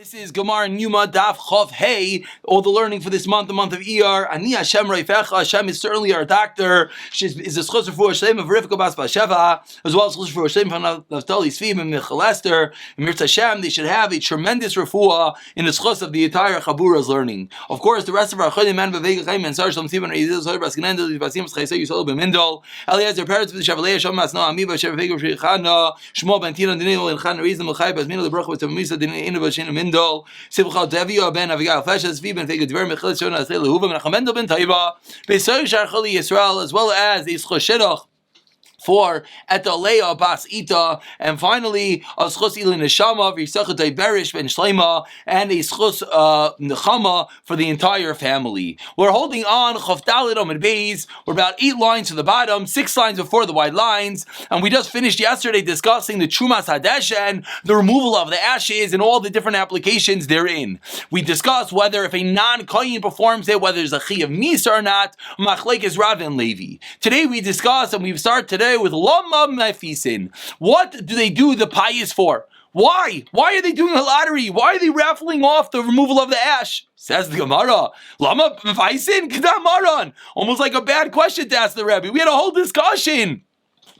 This is Gemara and Yoma Daf Chof Hey. All the learning for this month, the month of Iyar. Ani Hashem Reifecha. Hashem is certainly our doctor. She is a schos for Hashem of Rivka Bas Basheva, as well as schos for Hashem from Naftali Sfim and Michal Esther. And Mirz Hashem, they should have a tremendous refuah in the schos of the entire Chabura's learning. Of course, the rest of our Chodim Man Bevega Chaim and Sar Shalom Sibon Reizil Sar Baskinendel Basim Chaisei Yisol Bemindol Eliezer parents of the Shavalei Shalom Masno Amiba Shevega Shechana Shmo Ben Tina Dinil and Chan Reizim L'Chai Basmino LeBrach with Tamisa Dinil Inova Shin Mindol Sibchal Devio Ben Avigal Fashes Viben Fega Dver Michal Shona Asel Lehuva and Chamendel Ben Taiva Besoy Shar Chali Yisrael, as well as Ischoshedoch for Etaleya Bas Ita, and finally a schus ilin neshama v'yisachatay berish ben shleima, and a schus nechama for the entire family. We're holding on Chavdalit Amid Beis. We're about 8 lines to the bottom, 6 lines before the wide lines, and we just finished yesterday discussing the Trumas Hadesh and the removal of the ashes and all the different applications therein. We discussed whether if a non-kohen performs it, whether there's a chi of misa or not. Machlekes Rav and Levi. Today we discuss, and we start today with Lama Mefisin. What do they do the pious for? Why? Why are they doing a lottery? Why are they raffling off the removal of the ash? Says the Gemara. Lama Mefisin Kedam Maran. Almost like a bad question to ask the Rebbe. We had a whole discussion.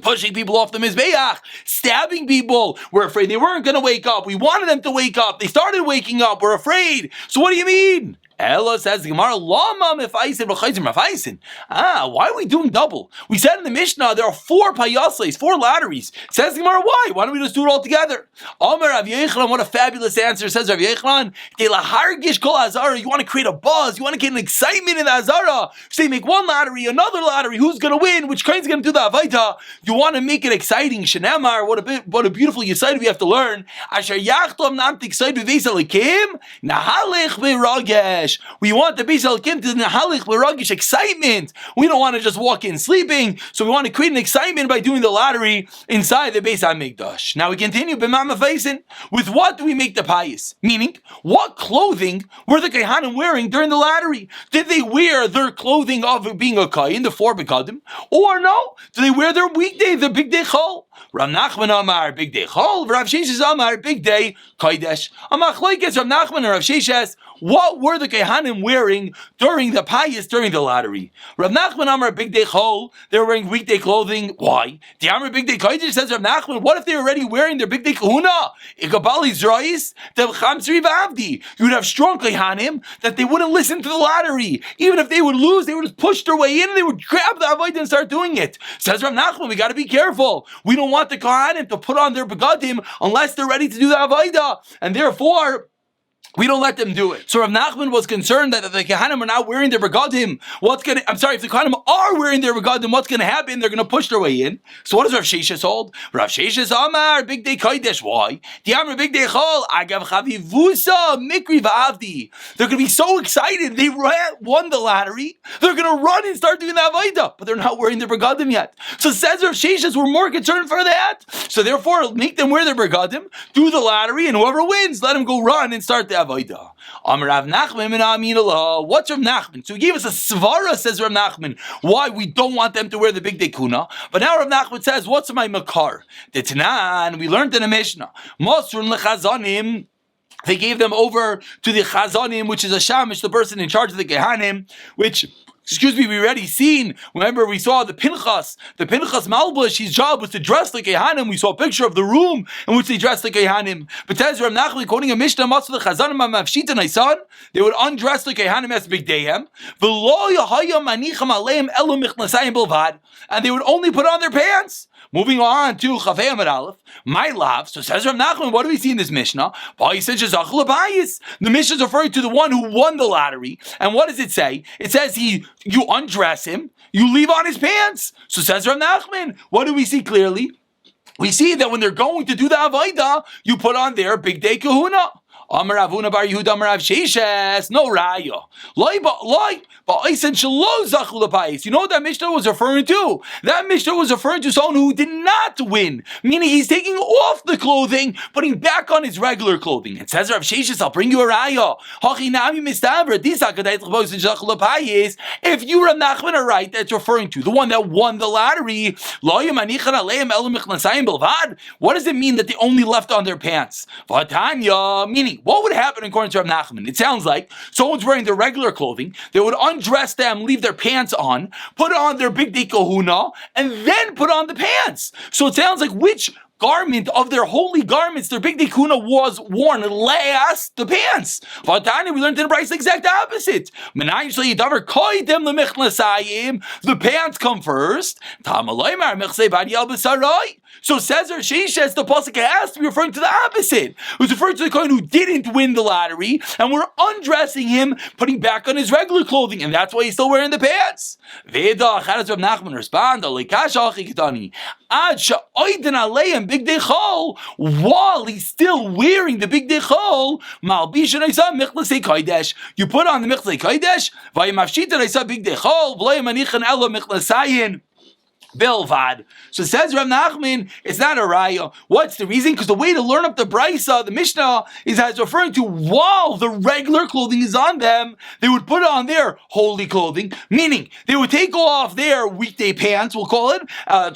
Pushing people off the Mizbeach, stabbing people. We're afraid they weren't going to wake up. We wanted them to wake up. They started waking up. We're afraid. So what do you mean? Ella says the Gemara, Lama Mefaisin v'chayzim Mefaisin. Why are we doing double? We said in the Mishnah there are 4 payasles, 4 lotteries. Says the Gemara, why? Why don't we just do it all together? Amar Rav Yechlan, what a fabulous answer. Says Rav Yechlan, De lahargish kol hazara. You want to create a buzz. You want to get an excitement in the hazara. So you make one lottery, another lottery. Who's going to win? Which kohen's going to do the avaita? You want to make it exciting. Shenemar, what a beautiful yesod we have to learn. Asher yachtom nam tiksaydu v'esalikim nahalech v'ragesh. We want the Beis Halakim to nahalich l'ragish, excitement. We don't want to just walk in sleeping, so we want to create an excitement by doing the lottery inside the Beis HaMikdash. Now we continue b'mam ha'feisin. With what do we make the pious? Meaning, what clothing were the Kehanim wearing during the lottery? Did they wear their clothing of being a Kohen, the 4 Begadim, or no? Do they wear their weekday, the big day Chol? Rav Nachman Amar, big day Chol. Rav Sheshes Amar, big day Kodesh. Amachloikes Rav Nachman and Rav Sheshes. What were the Kehanim wearing during the pious, during the lottery? Rav Nachman Amar, big day Chol. They were wearing weekday clothing. Why? The Amar, big day Kodesh, says Rav Nachman. What if they were already wearing their big day Kahuna? Ikabali Zrais, the Chamsri Vavdi. You would have strong Kehanim that they wouldn't listen to the lottery. Even if they would lose, they would just push their way in and they would grab the Avodah and start doing it. Says Rav Nachman, we got to be careful. We don't want the Kohanim to put on their begadim unless they're ready to do the Avodah. And therefore, we don't let them do it. So Rav Nachman was concerned that if the Kehanim are not wearing their begadim, if the Kehanim are wearing their begadim, what's going to happen? They're going to push their way in. So what does Rav Sheshes hold? Rav Sheshes Amar, big day Kodesh. Why? The Amar, big day Chol, Agav Chavivusa, Mikri V'avdi. They're going to be so excited. They won the lottery. They're going to run and start doing the Avodah, but they're not wearing their begadim yet. So says Rav Sheshes, we're more concerned for that. So therefore, make them wear their begadim, do the lottery, and whoever wins, let them go run and start the Avodah. Rav Nachman, what's Rav Nachman? So he gave us a svara, says Rav Nachman, why we don't want them to wear the big day kuna. But now Rav Nachman says, what's my makar? The Tanan, we learned in a Mishnah, Mosrun lechazanim. They gave them over to the chazanim, which is a shamish, the person in charge of the Kehanim, which, we already seen. Remember, we saw the Pinchas Malbush, his job was to dress like Kehanim. We saw a picture of the room in which they dressed like Kehanim. But Tez Rav Nachman, quoting a Mishnah, the Chazanim Mavshita Naisan, they would undress like Kehanim as big dayhem. And they would only put on their pants. Moving on to Chavei Amud Aleph, my love. So says Rav Nachman, what do we see in this Mishnah? The Mishnah is referring to the one who won the lottery. And what does it say? It says you undress him, you leave on his pants. So says Rav Nachman, what do we see clearly? We see that when they're going to do the Avodah, you put on their big day kahuna. Amar Avuna bar Yehuda Amar Rav Sheshes, no raya. But I said shelo zachu l'payis. You know what that Mishnah was referring to? That Mishnah was referring to someone who did not win, meaning he's taking off the clothing, putting back on his regular clothing. It says Rav Sheshes, I'll bring you a raya. Hachinami mistavra disakadayt l'payis zachu l'payis. If you Rav Nachman are right, that's referring to the one that won the lottery. Lo yemanichan aleim elu michnasayim belvad. What does it mean that they only left on their pants? Vatanya, meaning. What would happen according to Rav Nachman? It sounds like someone's wearing their regular clothing, they would undress them, leave their pants on, put on their big day kahuna, and then put on the pants. So it sounds like which garment of their holy garments, their big dekuna, was worn last, the pants. Vatani, we learned in the Bryce the exact opposite. The pants come first. So says Sheshes, the pasuk has to be referring to the opposite. It was referring to the kohen who didn't win the lottery, and we're undressing him, putting back on his regular clothing, and that's why he's still wearing the pants. Veda, how does Rav Nachman respond? Big day chol, while he's still wearing the big day chol, malbishan isa michlesei kodesh. You put on the michlesei kodesh, vayimafshita isa big day chol, v'lo yemanichan elo michleseiin. Bilvad. So says Rav Nachman, it's not a raya. What's the reason? Because the way to learn up the Brisa, the Mishnah, is that it's referring to while the regular clothing is on them, they would put on their holy clothing, meaning they would take off their weekday pants, we'll call it,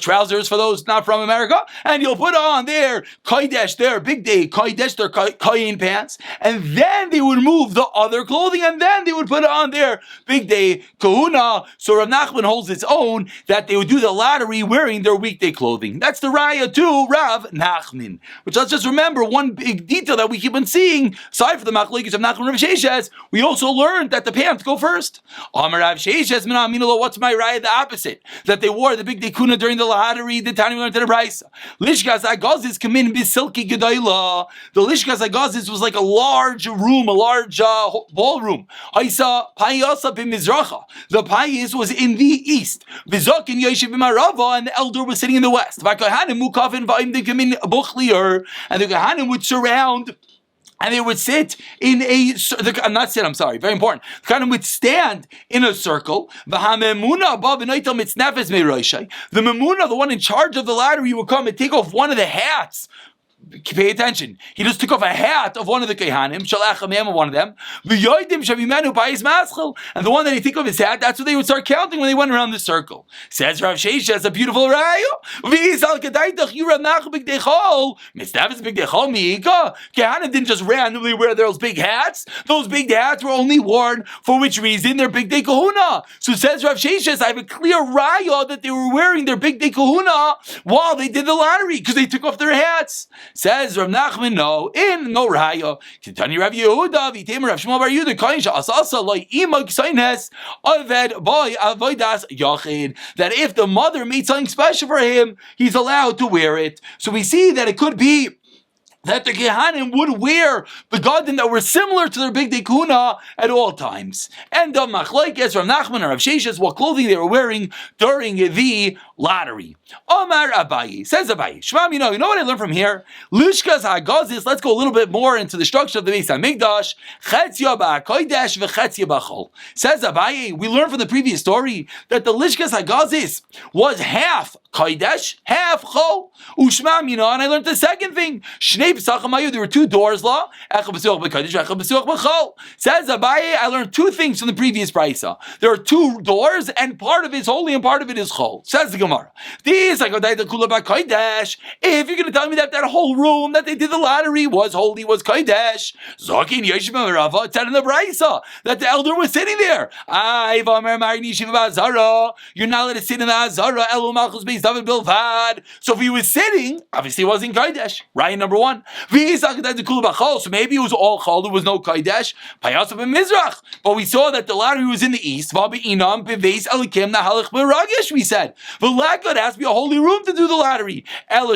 trousers for those not from America, and you'll put on their kodesh, their big day kodesh, their koyin pants, and then they would move the other clothing, and then they would put on their big day kahuna. So Rav Nachman holds its own that they would do the lottery wearing their weekday clothing. That's the raya to Rav Nachman. Which, let's just remember one big detail that we keep on seeing, aside from the machlokes of Nachman and Rav Sheshes, we also learned that the pants go first. Amar Rav Sheshes, what's my raya? The opposite. That they wore the big day kuna during the lottery, the time we learned to the Brisa. Lishkas Agazis come in bisilki gedayla. The Lishkas Agazis was like a large room, a large ballroom. Haisa Payasa b'mizracha. The Payas was in the east. Vizakin Yoshev Rava, and the elder was sitting in the west. And the Kohanim would surround, and they would sit in very important. The Kohanim would stand in a circle. The Memuna, the one in charge of the lottery, would come and take off one of the hats. Pay attention. He just took off a hat of one of the Kehanim, Shalach one of them, and the one that he took off his hat, that's what they would start counting when they went around the circle. Says Rav Sheshes, that's a beautiful raya. Kehanim didn't just randomly wear those big hats. Those big hats were only worn for which reason? Their big day kahuna. So says Rav Sheshes, I have a clear raya that they were wearing their big day kahuna while they did the lottery because they took off their hats. Says Rav Nachman, no raya. Tani Rav Yehuda, Vitem Rav Shmuel Bar Yehuda, Kain Sha'asasa Loi Ima Ksaynes Aved Boy Avodas Yachid. That if the mother made something special for him, he's allowed to wear it. So we see that it could be that the Kehanim would wear begadim that were similar to their big day kahuna at all times. And the machlokes from Nachman or Rav Sheshes, what clothing they were wearing during the lottery. Omar Abayi, says Abayi, Shmam, you know what I learned from here? Lishkas Hagazis, let's go a little bit more into the structure of the Beis HaMikdash. Chetzia ba'kodesh v'chetzia b'chol. Says Abayi, we learned from the previous story that the Lishkas Hagazis was half kodesh, half chol. Ushmam, and I learned the second thing. There were two doors, law. Says Abaye, I learned two things from the previous brisa. There are two doors, and part of it is holy and part of it is chol. Says the Gemara. If you're going to tell me that whole room that they did the lottery was holy, was kodesh, it said in the brisa that the elder was sitting there. You're not allowed to sit in the azara. So if he was sitting, obviously it wasn't kodesh. Right, number one. So maybe it was all chol, there was no kodesh. But we saw that the lottery was in the east. We said the lakad has to be a holy room to do the lottery. So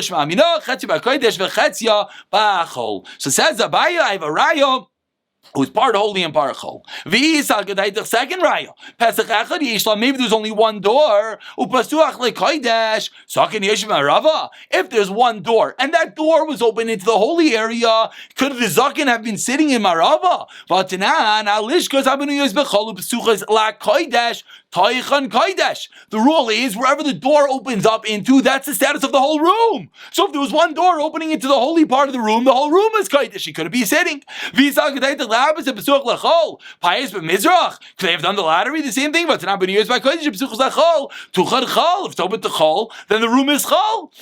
says Abaye, I have a raya who's part holy and part chol. Second raya. Pesach echad yishla. Maybe there's only one door. If there's one door and that door was open into the holy area, could the zaken have been sitting in marava? The rule is wherever the door opens up into, that's the status of the whole room. So if there was one door opening into the holy part of the whole room is kodesh. He couldn't be sitting. Could they have done the lottery? The same thing. But if it's open to chol, then the room is chol.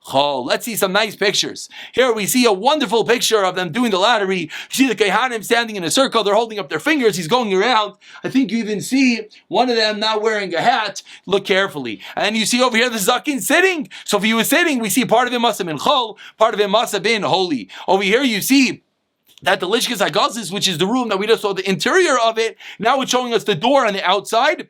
Chol. Let's see some nice pictures. Here we see a wonderful picture of them doing the lottery. You see the Kohanim standing in a circle. They're holding up their fingers. He's going around. I think you even see one of them not wearing a hat. Look carefully. And you see over here the Zakin sitting. So if he was sitting, we see part of him must have been Chol, part of him must have been holy. Over here you see that the Lishkas Hagazis, which is the room that we just saw the interior of it, now it's showing us the door on the outside.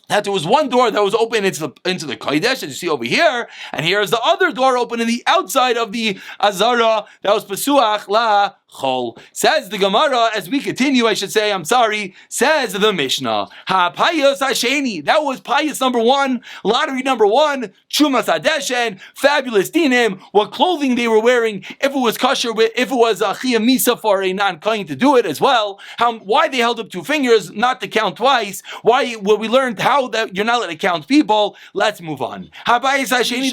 That there was one door that was open into the Kodesh, as you see over here, and here is the other door open in the outside of the Azara that was Pesuach La Chol. Says the Gemara, as we continue, says the Mishnah, Ha Payos Hasheni, that was Payos number 1, lottery number 1, Chumas Adeshen, fabulous dinim, what clothing they were wearing, if it was kosher, if it was a Chiyam Misa for a non-Kohen to do it as well, why they held up 2 fingers, not to count twice, why, well, we learned how that you're not allowed to count people. Let's move on. Ha Payos Hasheni,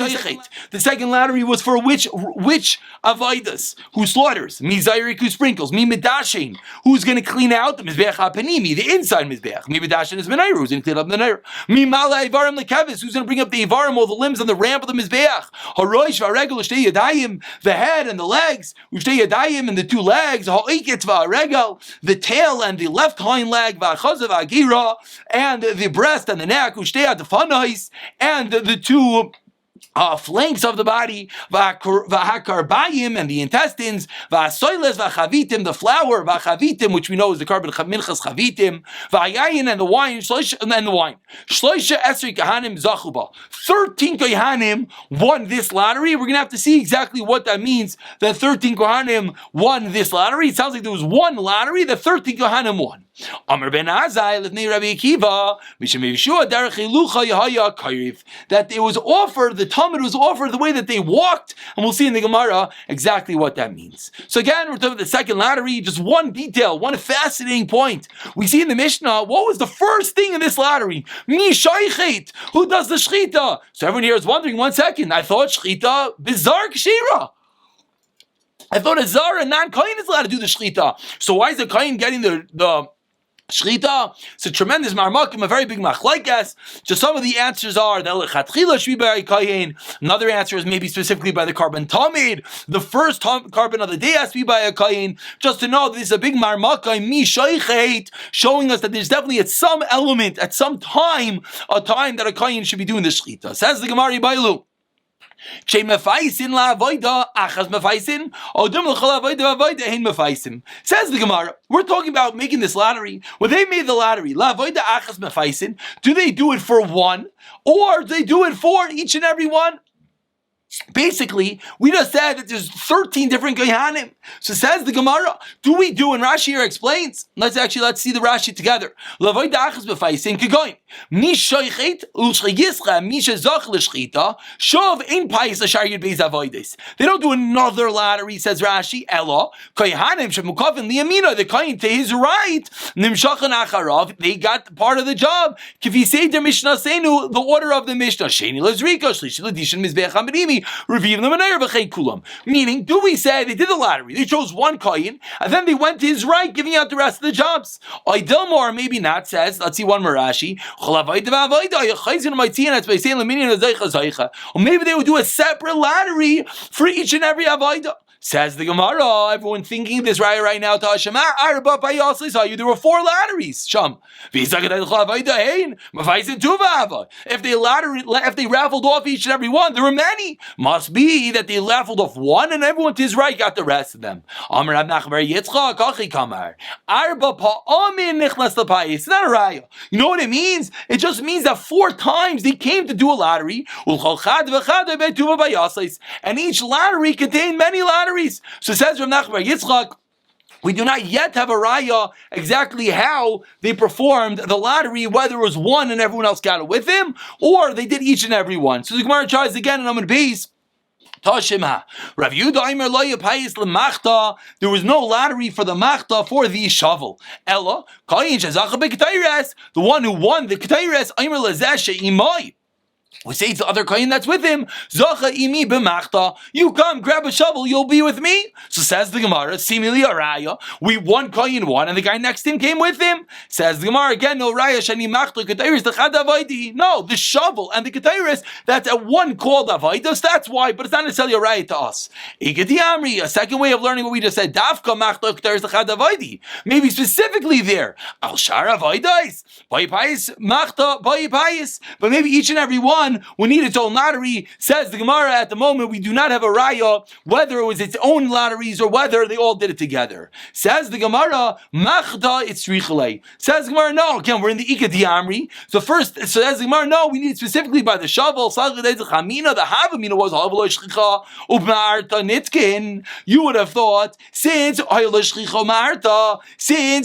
the second lottery was for which Avodas, who slaughters, Mizayrik, who sprinkles, Mi Medashin, who's going to clean out the Mizbeach HaPanimi, the inside Mizbeach, Mi Medashin is Menayru, who's going to clean up the Menayru, Mi Mala Ivarim Lekevis, who's going to bring up the Ivarim, all the limbs on the ramp of the Mizbeach, Haroish Varegel, Shtei Yadayim, the head and the legs, Shtei Yadayim and the 2 legs, Ha'iketz Varegel, the tail and the left hind leg, Va'chazav Agira, and the breast and the neck, Shtei Adafanais, and the 2 flanks of the body, v'hakarbayim, and the intestines, v'asoiles v'chavitim, the flour, v'chavitim, which we know is the carbon minchas chavitim, v'ayayin, and the wine, shloisha esri kahanim zachuba. 13 kohanim won this lottery. We're going to have to see exactly what that means, that 13 kohanim won this lottery. It sounds like there was one lottery, the 13 kohanim won. Amar ben Azai, Lefnei Rabbi Akiva, Misham Yeshua, Derech Hilucha Yahaya Kairiv, that it was offered, the Talmud was offered the way that they walked, and we'll see in the Gemara exactly what that means. So again, we're talking about the second lottery, just one detail, one fascinating point. We see in the Mishnah, what was the first thing in this lottery? Mi Shaichet, who does the Shechita? So everyone here is wondering, 1 second, I thought Shechita, bizarre Kshira. I thought a Zara, a non-Kohen is allowed to do the Shechita. So why is the Kohen getting the Shechita? It's a tremendous marmakim, a very big machlaikas. Just some of the answers are that lechatchila shvi by kayin. Another answer is maybe specifically by the carbon tamid. The first carbon of the day has to be by a kayin. Just to know that this is a big marmakim mi shaichet, showing us that there's definitely at some element, at some time, a time that a kayin should be doing the Shechita. Says the Gemara Bailu. Says the Gemara, we're talking about making this lottery. When they made the lottery, do they do it for one, or do they do it for each and every one? Basically, we just said that there's 13 different Kohanim. So says the Gemara, do we do, and Rashi here explains, let's see the Rashi together. They don't do another lottery, says Rashi. The Kohen to his right, they got part of the job. The order of the Mishnah. Meaning, do we say they did the lottery, they chose one kohen, and then they went to his right, giving out the rest of the jobs? Or maybe not, says, let's see one more Rashi. Or maybe they would do a separate lottery for each and every avodah. Says the Gemara, everyone thinking this right now, there were 4 lotteries. If they raffled off each and every one, there were many. Must be that they raffled off one and everyone to his right got the rest of them. It's not a raya. You know what it means? It just means that 4 times they came to do a lottery, and each lottery contained many lotteries. So it says Rav Nachman bar Yitzchak, we do not yet have a raya exactly how they performed the lottery, whether it was one and everyone else got it with him, or they did each and every one. So the Gemara tries again, and I'm going to base. Rav Yehuda lo yapayis lemachta. There was no lottery for the machta, for the shovel. Ella kayin shezacha beketayres. The one who won the ketayres aimer lezeh sheimai. We say to the other kohen that's with him, Zocha imi b'machta. You come, grab a shovel, you'll be with me. So says the Gemara, seemingly a raya. One kohen won, and the guy next to him came with him. Says the Gemara again, no raya shani machta ketayris the chadavaidi. No, the shovel and the ketayris, that's a one called avaidos. That's why, but it's not necessarily a raya to us. Igati amri, a second way of learning what we just said. Dafka machta ketayris the chadavaidi. Maybe specifically there. Al shar avaidos. Bayipayis machta bayipayis. But maybe each and every one will need its own lottery. Says the Gemara, at the moment we do not have a raya whether it was its own lotteries or whether they all did it together. Says the Gemara, machda it's richale. Says the Gemara, no, again we're in the Ika Diamri. So says the Gemara, no, we need it specifically by the shovel. The Havamina was you would have thought, since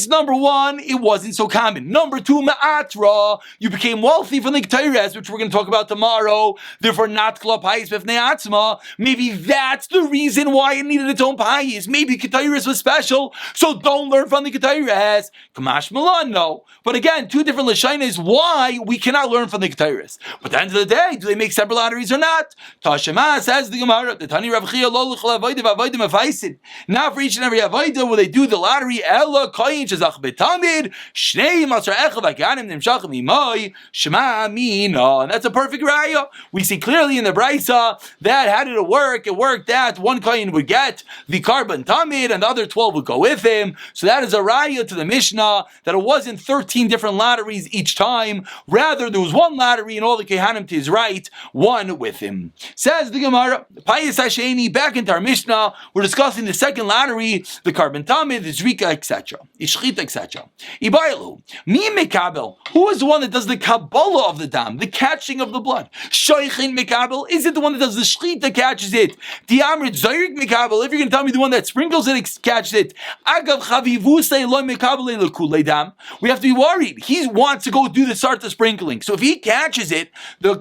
number one, it wasn't so common. Number two, ma'atra, you became wealthy from the Ketayres, which we're going to talk about tomorrow. Therefore, not kla pais b'fnei atzma. Maybe that's the reason why it needed its own pais. Maybe Ketayres was special, so don't learn from the Ketayres. Kamash Milan, no. But again, two different lashonos why we cannot learn from the Ketayres. But at the end of the day, do they make separate lotteries or not? Tashema says the Gemara, the Tani Rav Chia lo l'chol avodah v'avodah mefaisid. Now for each and every avodah, will they do the lottery? Ella koyin shezach betamid shnei masar echav aganim nimshachim imay shema mina. And that's a perfect raya. We see clearly in the Brisa that how did it work? It worked that one koyin would get the carbon tamid and the other 12 would go with him. So that is a raya to the Mishnah that it wasn't 13 different lotteries each time. Rather, there was one lottery and all the kehanim to his right, one with him. Says the Gemara, Payas Hasheni, back into our Mishnah, we're discussing the second lottery, the carbon tamid, the zrika, etc. Ishchita, etc. Ibaylu, mi mekabel, who is the one that does the kabbalah of the dam, the catching of the blood? Shoichin mekabel, is it the one that does the shchita, catches it? Diamrit zayrik mekabel, if you're going to tell me the one that sprinkles it, catches it. Agav chavivusei lo mekabel lekulei dam. We have to be worried. He wants to go do the start the sprinkling. So if he catches it,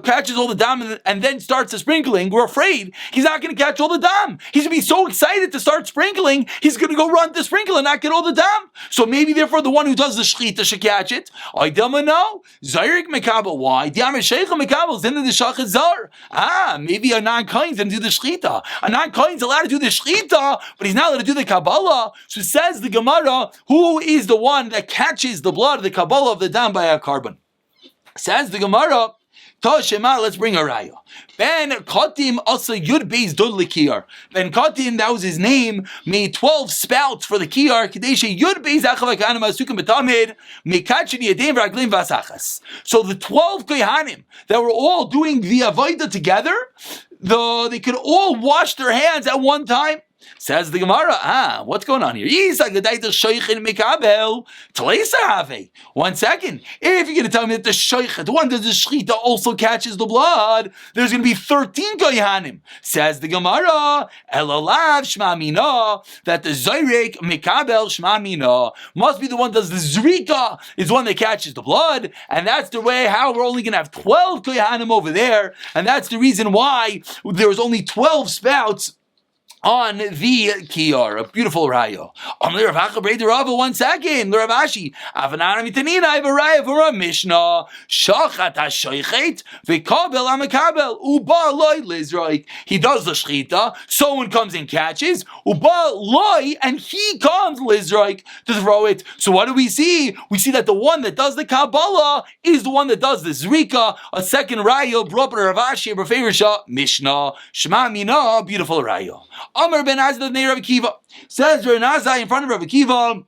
catches all the dam and then starts the sprinkling, we're afraid he's not going to catch all the dam. He's going to be so excited to start sprinkling, he's going to go run to sprinkle and not get all the dam. So maybe therefore the one who does the shchita should catch it. I don't know. Zayrik mekabel. Why? Diam sheikha mekabel is into the shachet zar. Maybe a non-kohen's going to do the shchita. A non-kohen's allowed to do the shchita, but he's not allowed to do the kabbalah. So says the Gemara, who is the one that catches the blood, the kabbalah of the dam by a carbon? Says the Gemara, Toshema, let's bring a raya. Ben Katim also Yud Beis Dod Likiyar. Ben Katim, that was his name, made 12 spouts for the Kiyar. Kadesha Yud Beis Achav Kahanim Asukim Betamid Mekachini Yadim Raglim Vasachas. So the 12 Kohanim that were all doing the Avodah together, they could all wash their hands at one time. Says the Gemara, what's going on here? 1 second. If you're going to tell me that the shoichet, the one that the shchita also catches the blood, there's going to be 13 kohanim. Says the Gemara, elalav shma mina, that the zayrik mikabel shma mina must be the one that does the zrika, is the one that catches the blood, and that's the way how we're only going to have 12 kohanim over there, and that's the reason why there was only 12 spouts on the kiyar, a beautiful rayo. 1 second, Rav Ashi. I have a raya for a Mishnah. Shachat hashoichet v'kabel amakabel uba loy lizroik. He does the shchita. Someone comes and catches uba loy, and he comes lizroik to throw it. So what do we see? We see that the one that does the kabbalah is the one that does the zrika. A second rayo brought by Rav Ashi, Rav Ferisha Mishnah Shema Mina, beautiful rayo. Amar ben Azai of Rav Akiva says Rav Azai in front of Rav Akiva,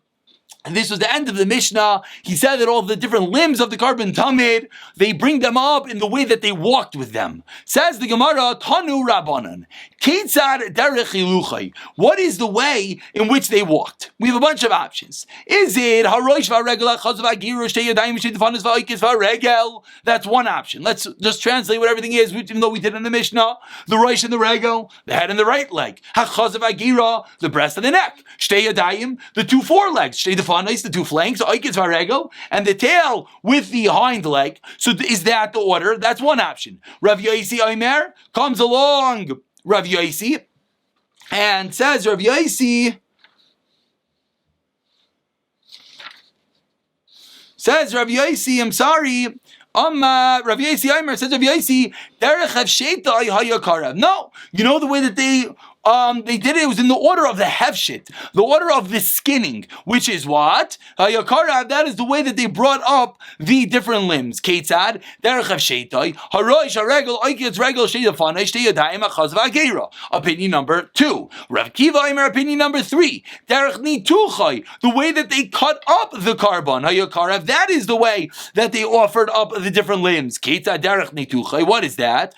and this was the end of the Mishnah. He said that all the different limbs of the carbon tamid, they bring them up in the way that they walked with them. Says the Gemara, Tanu Rabbanan, Ketzad derech hiluchai. What is the way in which they walked? We have a bunch of options. Is it harosh v'regel chazav agiru shtei yadayim shetifanas v'oikis v'regel? That's one option. Let's just translate what everything is, even though we did in the Mishnah. The rosh and the regel, the head and the right leg. Hachazav agira, the breast and the neck. Shtei yadayim, the two forelegs. Shtei the two flanks, oikis v'regel, and the tail with the hind leg. So is that the order? That's one option. Rav Yosi Omer comes along, Rav Yosi, and says, Rav Yosi says, I'm sorry, Rav Yosi Aimer says Rav Yosi, Derech Hevshetai Hayakarav. No, you know the way that they did it was in the order of the Hevshit, the order of the skinning, which is what? Hayakarav, that is the way that they brought up the different limbs. Ketzad, Derech Hevshetai, Haroish Haregel, Oiketz Regel, Sheidafanai, Shteyadayim, Achazva Geira. Opinion number 2. Rav Kiva Aimer, opinion number 3. Derech Nituchai, the way that they cut up the carbon, Hayakarav, that is the way that they offered up the different limbs. What is that?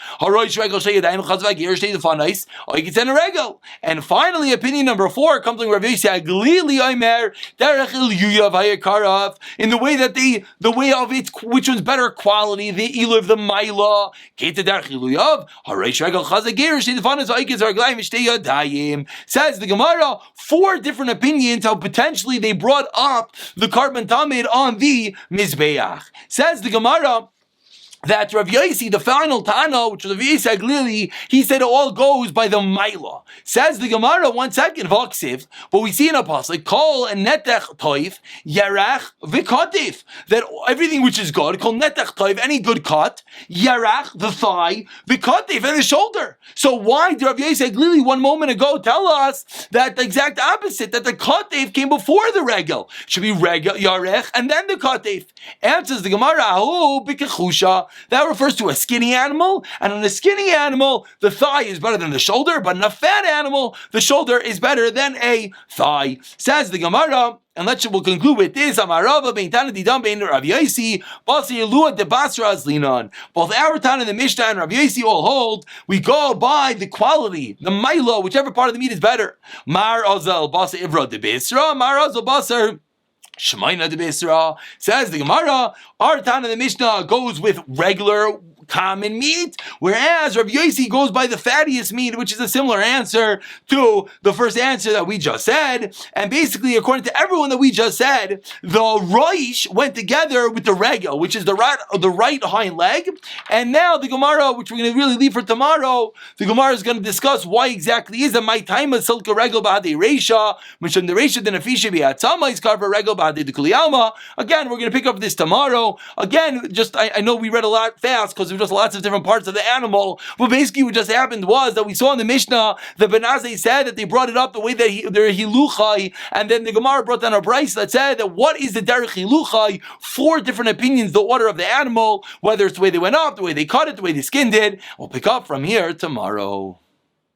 And finally, opinion number 4 comes from Rav Yosi Aglili Omer Derech Iluyav Hayakarav, in the way that the way of it, which one's better quality, the iluv, the maila. Says the Gemara, 4 different opinions how potentially they brought up the carbon tamid on the mizbeach. Says the Gemara that Rav Yosi, the final Tana, which was Rav Yosi Aglili, he said it all goes by the Maila. Says the Gemara, 1 second, Vaksiv, but we see in a pasuk, Kol and Netech Toif, Yarach Vikatif, that everything which is good, Kol Netech Toif, any good cut, Yarach, the thigh, Vikatif, and the shoulder. So why did Rav Yosi Aglili 1 moment ago tell us that the exact opposite, that the Katif came before the Regel? Should be Regel, Yarech, and then the Katif. Answers the Gemara, Ahu, Bikachusha. That refers to a skinny animal, and in a skinny animal, the thigh is better than the shoulder, but in a fat animal, the shoulder is better than a thigh. Says the Gemara, and we'll conclude with this. Amarava bein Tana didam bein Rav Yosi basi Yelua de Basra Azlinon. Both our Tana and the Mishnah and Rav Yosi all hold. We go by the quality, the milo, whichever part of the meat is better. Mar Ozel basi Ivra de Basra, Mar Ozel basar Shemaina de Bisra. Says the Gemara, our Tana the Mishnah goes with regular common meat, whereas Rav Yosi goes by the fattiest meat, which is a similar answer to the first answer that we just said. And basically, according to everyone that we just said, the Roish went together with the Regel, which is the right hind leg. And now the Gemara, which we're going to really leave for tomorrow, the Gemara is going to discuss why exactly is that my time is silka Regel b'hadei Reisha, which in the Reisha the Nafisha b'hatzama is carved Regel b'hadei the Kuliyalma. Again, we're going to pick up this tomorrow. Again, just I know we read a lot fast because just lots of different parts of the animal, but basically what just happened was that we saw in the Mishnah the Benazai said that they brought it up the way that they're hiluchai, and then the Gemara brought down a brayso that said that what is the derech hiluchai? 4 different opinions, the order of the animal, whether it's the way they went up, the way they cut it, the way they skinned it. We'll pick up from here tomorrow.